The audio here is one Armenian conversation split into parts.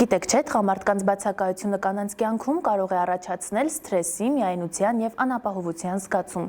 Գիտեք չէ, տղամարդկանց բացակայությունը կանանց կյանքում կարող է առաջացնել սթրեսի, միայնության և անապահովության զգացում։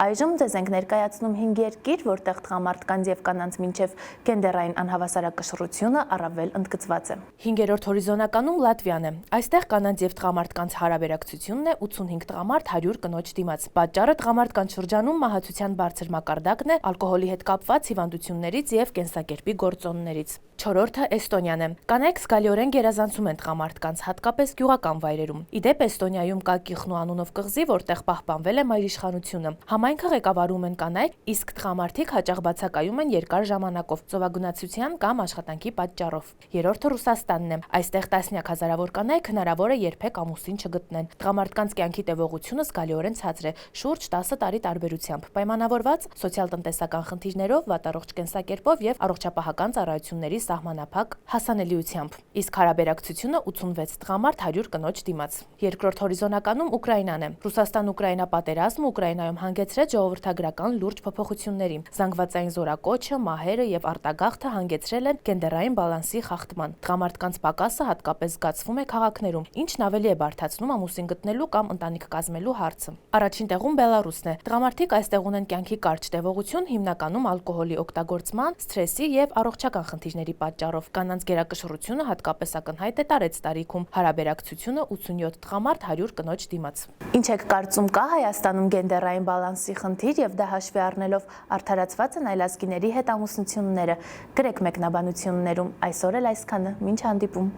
Այժմ ձեզ ենք ներկայացնում 5 երկիր, որտեղ տղամարդկանց և կանանց մինչև գենդերային անհավասարակշռությունը առավել ընդգծված է։ 5-րդ հորիզոնականում Լատվիան է։ Այստեղ կանանց և տղամարդկանց հարաբերակցությունն է 85 տղամարդ 100 կնոջ դիմաց։ Պատճառը տղամարդկանց շրջանում մահացության բարձր մակարդակն է ալկոհոլի հետ կապված հիվանդություններից և կենսակերպի գործոններից։ 4-րդը Էստոնիան է։ Կանայք զգալիորեն գերազանցում են տղամարդկանց, հատկապես գյուղական վայրերում։ Իդեպ Էստոնիայում կա Կիխնու անունով կղզի, որտեղ պահպանվել է մայրիշխանությունը։ Համայնքը ղեկավարում են կանայք, իսկ տղամարդիկ հաճախ բացակայում են երկար ժամանակով ծովագնացության կամ աշխատանքի պատճառով։ 3-րդը Ռուսաստանն է։ Այստեղ տասնյակ հազարավոր կանայք հնարավոր է երբեք ամուսին չգտնեն։ Տղամարդկանց կյանքի տևողությունը զգալիորեն ցածր է՝ շուրջ 10 տարի տարբերությամբ, պայմանավորված սոցիալ-տնտեսական խնդիրներով, վատառողջ կենսակերպով եւ առողջապահական ծառայությունների սահմանափակ հասանելիությամբ։ Իսկ հարաբերակցությունը 86 տղամարդ 100 կնոջ դիմաց։ 2-րդ հորիզոնականում Ուկրաինան է։ Ռուսաստան-Ուկրաինա պատերազմը Ուկրաինայում հանգեցրեց ժողովրդագրական լուրջ փոփոխությունների։ Զանգվածային զորակոչը, մահերը եւ արտագաղթը հանգեցրել են գենդերային բալանսի խախտման։ Տղամարդկանց պակասը հատկապես զգացվում է քաղաքներում, ինչն ավելի է բարդացնում ամուսին գտնելու կամ ընտանիք կազմելու հարցը։ Առաջին տեղում Բելարուսն է։ Տղամարդիկ այստեղ ունեն կյանքի կարճ տևողություն, հիմնականում ալկոհոլի օգտագործման, սթրեսի եւ առողջական խնդիրների պատճառով։ Կանանց գերակշռությունը հատկապես ակնհայտ է տարեց տարիքում։ Հարաբերակցությունը 87 տղամարդ 100 կնոջ դիմաց։ Ինչ եք կարծում, կա Հայաստանում գենդերային բալանսի խնդիր եւ դա հաշվի առնելով արդարացված են այլազգիների հետ ամուսնությունները։ Գրեք մեկնաբանություններում։ Այսօր էլ այսքանը, մինչ հանդիպում։